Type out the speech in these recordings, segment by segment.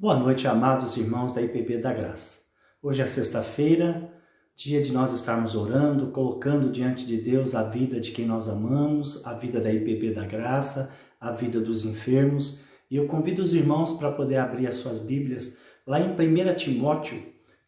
Boa noite, amados irmãos da IPB da Graça. Hoje é sexta-feira, dia de nós estarmos orando, colocando diante de Deus a vida de quem nós amamos, a vida da IPB da Graça, a vida dos enfermos. E eu convido os irmãos para poder abrir as suas Bíblias lá em 1 Timóteo,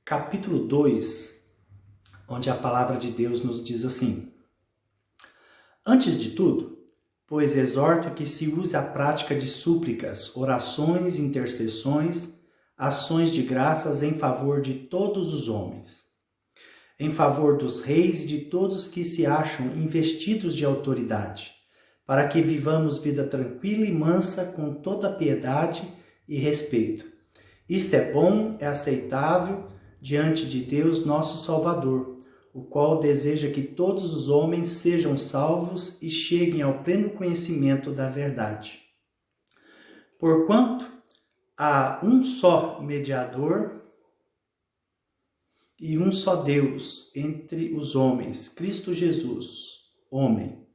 capítulo 2, onde a palavra de Deus nos diz assim: Antes de tudo, pois exorto que se use a prática de súplicas, orações, intercessões, ações de graças em favor de todos os homens, em favor dos reis e de todos que se acham investidos de autoridade, para que vivamos vida tranquila e mansa com toda piedade e respeito. Isto é bom, é aceitável diante de Deus nosso Salvador, o qual deseja que todos os homens sejam salvos e cheguem ao pleno conhecimento da verdade. Porquanto há um só mediador e um só Deus entre os homens, Cristo Jesus, homem,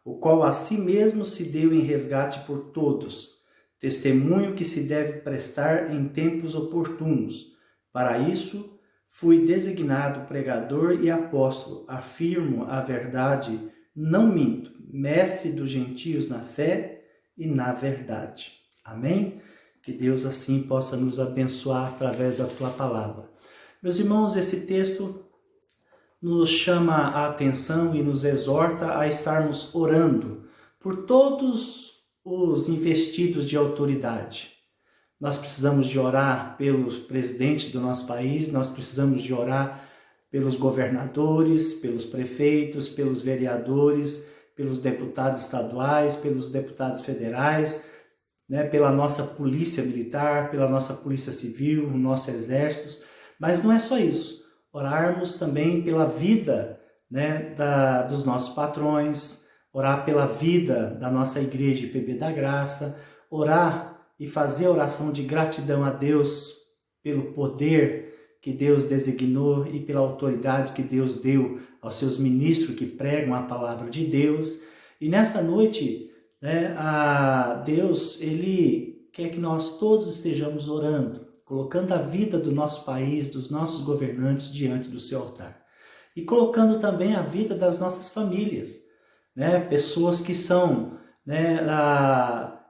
o qual a si mesmo se deu em resgate por todos, testemunho que se deve prestar em tempos oportunos. Para isso, fui designado pregador e apóstolo, afirmo a verdade, não minto, mestre dos gentios na fé e na verdade. Amém? Que Deus assim possa nos abençoar através da tua palavra. Meus irmãos, esse texto nos chama a atenção e nos exorta a estarmos orando por todos os investidos de autoridade. Nós precisamos de orar pelo presidente do nosso país, nós precisamos de orar pelos governadores, pelos prefeitos, pelos vereadores, pelos deputados estaduais, pelos deputados federais, pela nossa polícia militar, pela nossa polícia civil, o nosso exército. Mas não é só isso, orarmos também pela vida dos nossos patrões, orar pela vida da nossa igreja IPB da Graça, orar e fazer oração de gratidão a Deus pelo poder que Deus designou e pela autoridade que Deus deu aos seus ministros que pregam a palavra de Deus. E nesta noite, Deus, Ele quer que nós todos estejamos orando, colocando a vida do nosso país, dos nossos governantes diante do seu altar. E colocando também a vida das nossas famílias, pessoas que são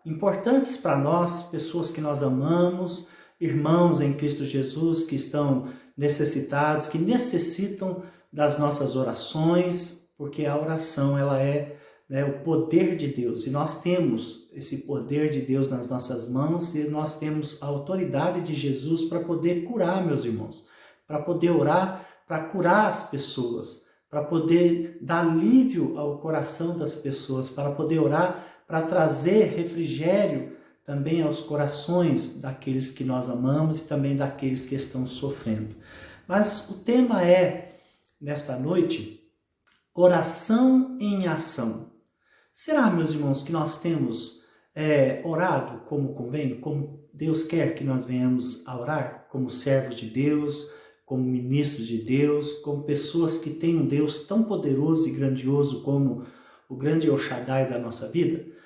importantes para nós, pessoas que nós amamos, irmãos em Cristo Jesus que estão necessitados, que necessitam das nossas orações, porque a oração ela é o poder de Deus, e nós temos esse poder de Deus nas nossas mãos, e nós temos a autoridade de Jesus para poder curar, meus irmãos, para poder orar, para curar as pessoas, para poder dar alívio ao coração das pessoas, para poder orar, para trazer refrigério também aos corações daqueles que nós amamos e também daqueles que estão sofrendo. Mas o tema é, nesta noite, oração em ação. Será, meus irmãos, que nós temos orado como convém, como Deus quer que nós venhamos a orar, como servos de Deus, como ministros de Deus, como pessoas que têm um Deus tão poderoso e grandioso como o grande El Shaddai da nossa vida?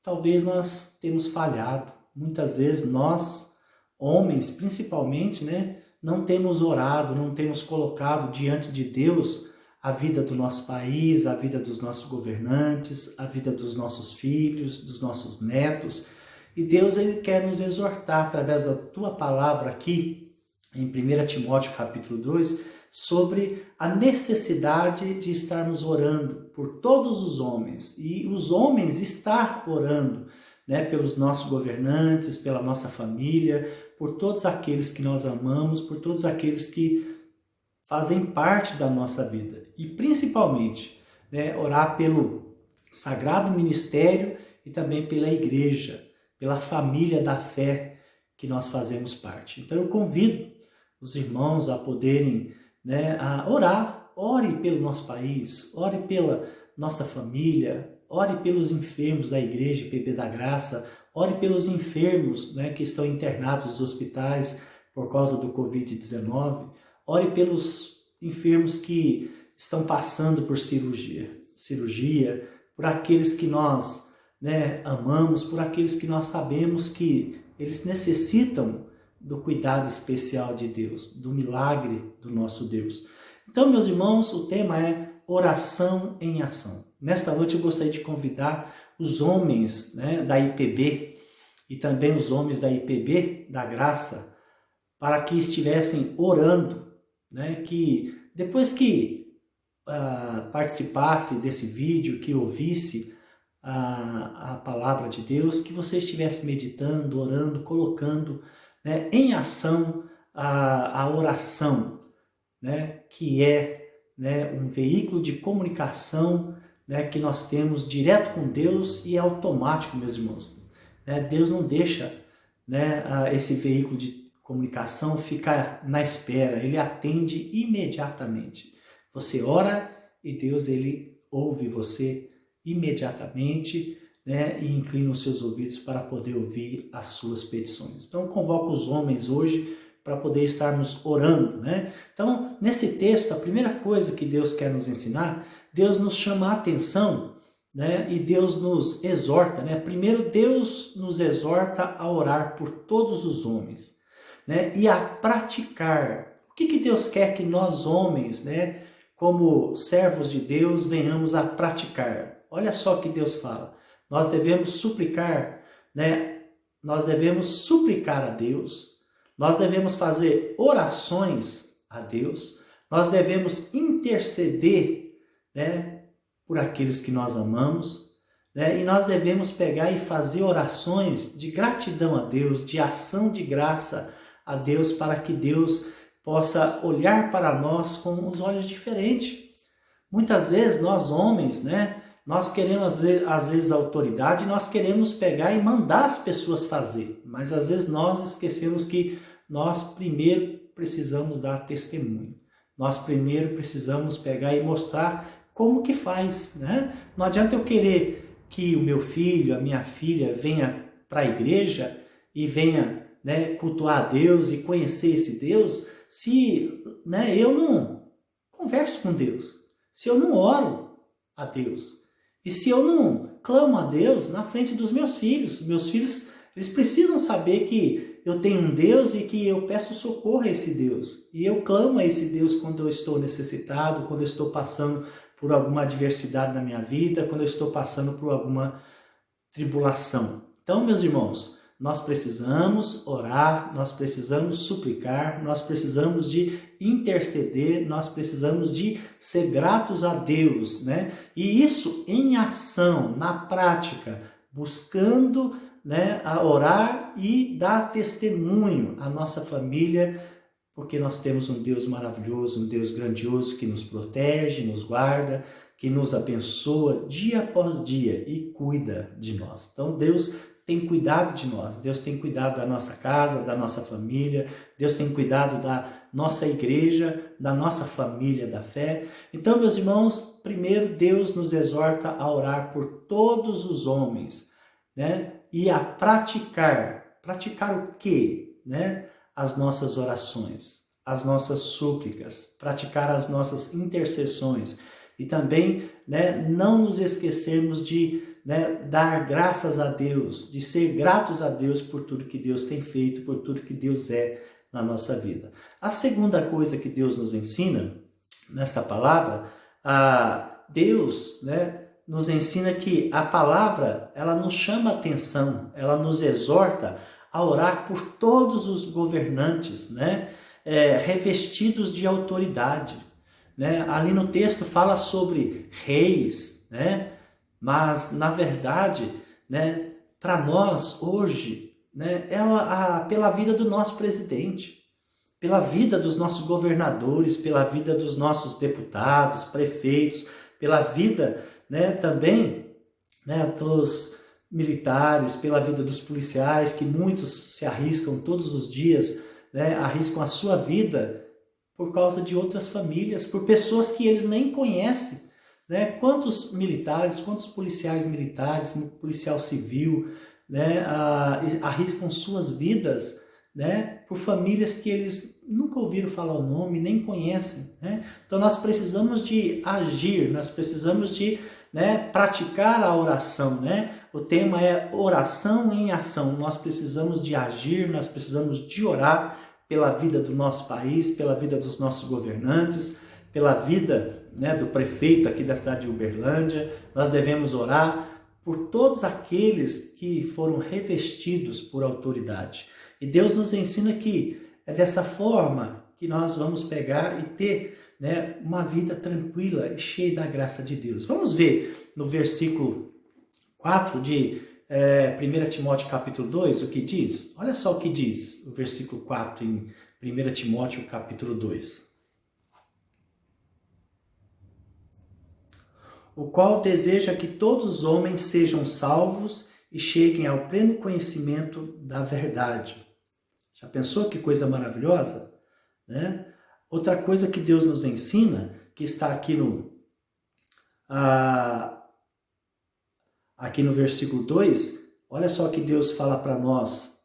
Talvez nós temos falhado. Muitas vezes nós, homens principalmente, não temos orado, não temos colocado diante de Deus a vida do nosso país, a vida dos nossos governantes, a vida dos nossos filhos, dos nossos netos. E Deus ele quer nos exortar através da tua palavra aqui, em 1 Timóteo capítulo 2, sobre a necessidade de estarmos orando por todos os homens, e os homens estar orando pelos nossos governantes, pela nossa família, por todos aqueles que nós amamos, por todos aqueles que fazem parte da nossa vida, e principalmente orar pelo sagrado ministério e também pela igreja, pela família da fé que nós fazemos parte. Então eu convido os irmãos a poderem a orar. Ore pelo nosso país, ore pela nossa família, ore pelos enfermos da igreja IPB da Graça, ore pelos enfermos que estão internados nos hospitais por causa do Covid-19, ore pelos enfermos que estão passando por cirurgia, por aqueles que nós amamos, por aqueles que nós sabemos que eles necessitam do cuidado especial de Deus, do milagre do nosso Deus. Então, meus irmãos, o tema é oração em ação. Nesta noite eu gostaria de convidar os homens, né, da IPB e também os homens da IPB da Graça para que estivessem orando, né, que depois que participasse desse vídeo, que ouvisse a palavra de Deus, que você estivesse meditando, orando, colocando, né, em ação a oração, né, que é, né, um veículo de comunicação, né, que nós temos direto com Deus e é automático, meus irmãos. Né, Deus não deixa, né, esse veículo de comunicação ficar na espera, ele atende imediatamente. Você ora e Deus ele ouve você imediatamente, né, e inclina os seus ouvidos para poder ouvir as suas petições. Então, convoco os homens hoje para poder estarmos orando, né? Então, nesse texto, a primeira coisa que Deus quer nos ensinar, Deus nos chama a atenção, né? E Deus nos exorta, né? Primeiro, Deus nos exorta a orar por todos os homens, né? E a praticar. O que Deus quer que nós homens, né, como servos de Deus, venhamos a praticar? Olha só o que Deus fala. Nós devemos suplicar, né? Nós devemos suplicar a Deus. Nós devemos fazer orações a Deus, nós devemos interceder, né, por aqueles que nós amamos, né, e nós devemos pegar e fazer orações de gratidão a Deus, de ação de graça a Deus, para que Deus possa olhar para nós com os olhos diferentes. Muitas vezes nós homens, né, nós queremos às vezes a autoridade, nós queremos pegar e mandar as pessoas fazer, mas às vezes nós esquecemos que nós primeiro precisamos dar testemunho. Nós primeiro precisamos pegar e mostrar como que faz, né? Não adianta eu querer que o meu filho, a minha filha venha para a igreja e venha, né, cultuar a Deus e conhecer esse Deus, se, né, eu não converso com Deus, se eu não oro a Deus e se eu não clamo a Deus na frente dos meus filhos. Meus filhos, eles precisam saber que eu tenho um Deus e que eu peço socorro a esse Deus. E eu clamo a esse Deus quando eu estou necessitado, quando eu estou passando por alguma adversidade na minha vida, quando eu estou passando por alguma tribulação. Então, meus irmãos, nós precisamos orar, nós precisamos suplicar, nós precisamos de interceder, nós precisamos de ser gratos a Deus, né? E isso em ação, na prática, buscando, né, a orar e dar testemunho à nossa família, porque nós temos um Deus maravilhoso, um Deus grandioso que nos protege, nos guarda, que nos abençoa dia após dia e cuida de nós. Então Deus tem cuidado de nós, Deus tem cuidado da nossa casa, da nossa família, Deus tem cuidado da nossa igreja, da nossa família da fé. Então, meus irmãos, primeiro Deus nos exorta a orar por todos os homens, né? E a praticar o quê? Né? As nossas orações, as nossas súplicas, praticar as nossas intercessões e também, né, não nos esquecermos de, né, dar graças a Deus, de ser gratos a Deus por tudo que Deus tem feito, por tudo que Deus é na nossa vida. A segunda coisa que Deus nos ensina nesta palavra, Deus, né, nos ensina que a palavra, ela nos chama a atenção, ela nos exorta a orar por todos os governantes, né, revestidos de autoridade, né? Ali no texto fala sobre reis, né? Mas na verdade, né, para nós hoje, né, pela vida do nosso presidente, pela vida dos nossos governadores, pela vida dos nossos deputados, prefeitos, pela vida, né, também, né, dos militares, pela vida dos policiais, que muitos se arriscam todos os dias, né, arriscam a sua vida por causa de outras famílias, por pessoas que eles nem conhecem, né? Quantos militares, quantos policiais militares, policial civil, né, arriscam suas vidas, né, por famílias que eles nunca ouviram falar o nome, nem conhecem, né? Então nós precisamos de agir, nós precisamos de, né, praticar a oração, né? O tema é oração em ação. Nós precisamos de agir, nós precisamos de orar pela vida do nosso país, pela vida dos nossos governantes, pela vida, né, do prefeito aqui da cidade de Uberlândia. Nós devemos orar por todos aqueles que foram revestidos por autoridade. E Deus nos ensina que é dessa forma que nós vamos pegar e ter, né, uma vida tranquila e cheia da graça de Deus. Vamos ver no versículo 4 de 1 Timóteo capítulo 2 o que diz? Olha só o que diz o versículo 4 em 1 Timóteo capítulo 2. O qual deseja que todos os homens sejam salvos e cheguem ao pleno conhecimento da verdade. Já pensou que coisa maravilhosa? Né? Outra coisa que Deus nos ensina, que está aqui no versículo 2, olha só que Deus fala para nós,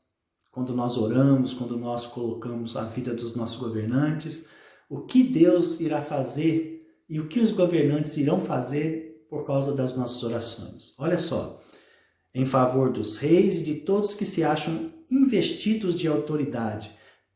quando nós oramos, quando nós colocamos a vida dos nossos governantes, o que Deus irá fazer e o que os governantes irão fazer por causa das nossas orações. Olha só, em favor dos reis e de todos que se acham investidos de autoridade,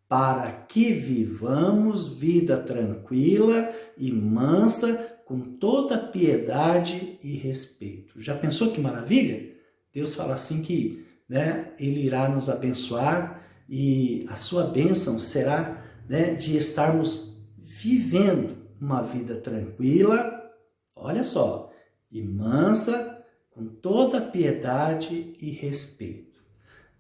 para que vivamos vida tranquila e mansa, com toda piedade e respeito. Já pensou que maravilha? Deus fala assim que, né, Ele irá nos abençoar e a sua bênção será, né, de estarmos vivendo uma vida tranquila, olha só, e mansa, com toda piedade e respeito.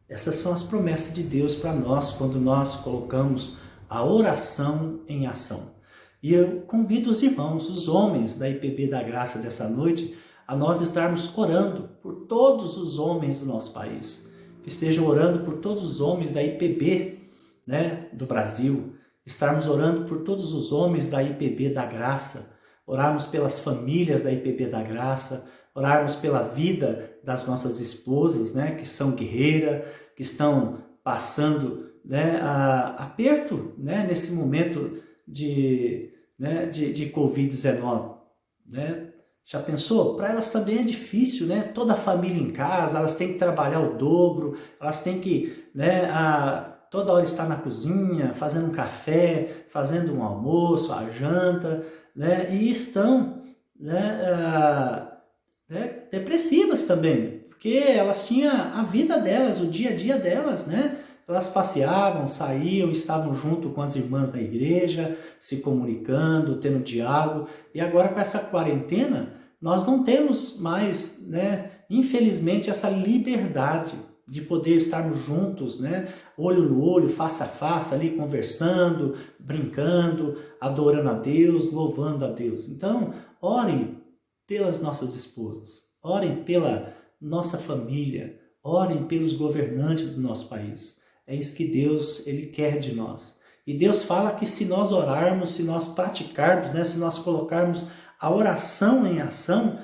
Essas são as promessas de Deus para nós quando nós colocamos a oração em ação. E eu convido os irmãos, os homens da IPB da Graça dessa noite, a nós estarmos orando por todos os homens do nosso país. Que estejam orando por todos os homens da IPB, né, do Brasil. Estarmos orando por todos os homens da IPB da Graça. Orarmos pelas famílias da IPB da Graça. Orarmos pela vida das nossas esposas, né, que são guerreiras, que estão passando, né, aperto, né, nesse momento de Covid-19. Né? Já pensou? Para elas também é difícil, né? Toda a família em casa, elas têm que trabalhar o dobro, elas têm que, né, toda hora estar na cozinha, fazendo um café, fazendo um almoço, a janta, né? E estão, né, depressivas também, porque elas tinham a vida delas, o dia a dia delas, né? Elas passeavam, saíam, estavam junto com as irmãs da igreja, se comunicando, tendo diálogo. E agora com essa quarentena, nós não temos mais, né, infelizmente, essa liberdade de poder estarmos juntos, né, olho no olho, face a face, ali conversando, brincando, adorando a Deus, louvando a Deus. Então, orem pelas nossas esposas, orem pela nossa família, orem pelos governantes do nosso país. É isso que Deus, Ele quer de nós. E Deus fala que se nós orarmos, se nós praticarmos, né, se nós colocarmos a oração em ação,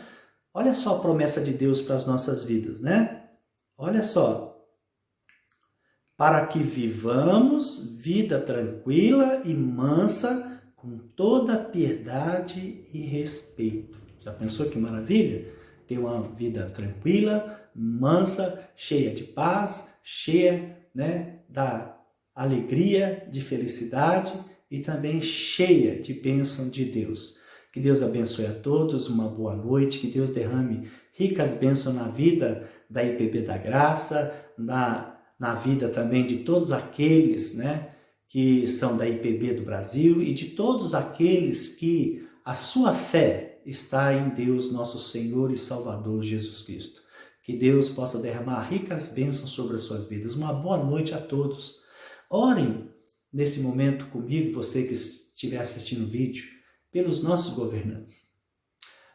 olha só a promessa de Deus para as nossas vidas, né? Olha só. Para que vivamos vida tranquila e mansa, com toda piedade e respeito. Já pensou que maravilha? Ter uma vida tranquila, mansa, cheia de paz, cheia, né, da alegria, de felicidade e também cheia de bênção de Deus. Que Deus abençoe a todos, uma boa noite, que Deus derrame ricas bênçãos na vida da IPB da Graça, na vida também de todos aqueles, né, que são da IPB do Brasil e de todos aqueles que a sua fé está em Deus, nosso Senhor e Salvador Jesus Cristo. Que Deus possa derramar ricas bênçãos sobre as suas vidas. Uma boa noite a todos. Orem nesse momento comigo, você que estiver assistindo o vídeo, pelos nossos governantes.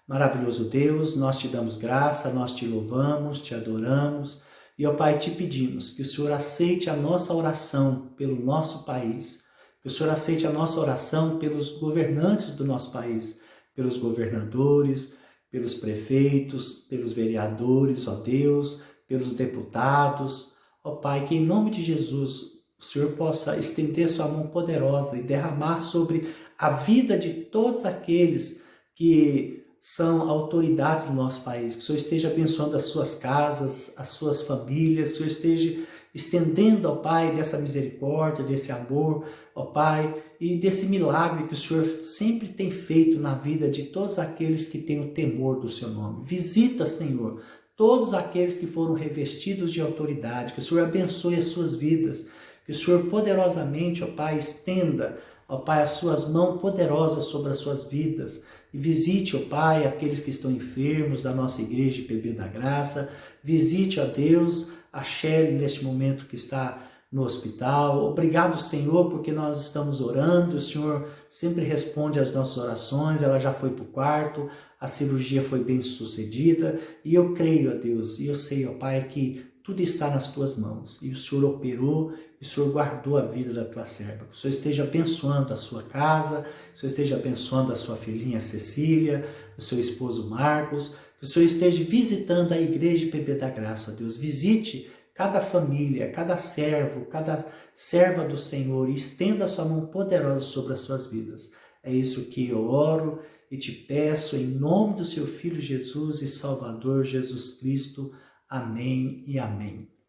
Maravilhoso Deus, nós te damos graça, nós te louvamos, te adoramos. E, ó Pai, te pedimos que o Senhor aceite a nossa oração pelo nosso país, que o Senhor aceite a nossa oração pelos governantes do nosso país, pelos governadores, pelos prefeitos, pelos vereadores, ó Deus, pelos deputados. Ó Pai, que em nome de Jesus o Senhor possa estender sua mão poderosa e derramar sobre a vida de todos aqueles que são autoridade do nosso país, que o Senhor esteja abençoando as suas casas, as suas famílias, que o Senhor esteja estendendo, ó Pai, dessa misericórdia, desse amor, ó Pai, e desse milagre que o Senhor sempre tem feito na vida de todos aqueles que têm o temor do Seu nome. Visita, Senhor, todos aqueles que foram revestidos de autoridade, que o Senhor abençoe as suas vidas, que o Senhor poderosamente, ó Pai, estenda, ó Pai, as suas mãos poderosas sobre as suas vidas, e visite, ó Pai, aqueles que estão enfermos da nossa igreja IPB da Graça. Visite, ó Deus, a Shelly neste momento que está no hospital. Obrigado, Senhor, porque nós estamos orando, o Senhor sempre responde às nossas orações. Ela já foi para o quarto, a cirurgia foi bem sucedida, e eu creio, ó Deus, e eu sei, ó Pai, que tudo está nas tuas mãos, e o Senhor operou, e o Senhor guardou a vida da tua serva. Que o Senhor esteja abençoando a sua casa, que o Senhor esteja abençoando a sua filhinha Cecília, o seu esposo Marcos, que o Senhor esteja visitando a igreja IPB da Graça, ó Deus. Visite cada família, cada servo, cada serva do Senhor, e estenda a sua mão poderosa sobre as suas vidas. É isso que eu oro e te peço em nome do seu Filho Jesus e Salvador Jesus Cristo. Amém e amém.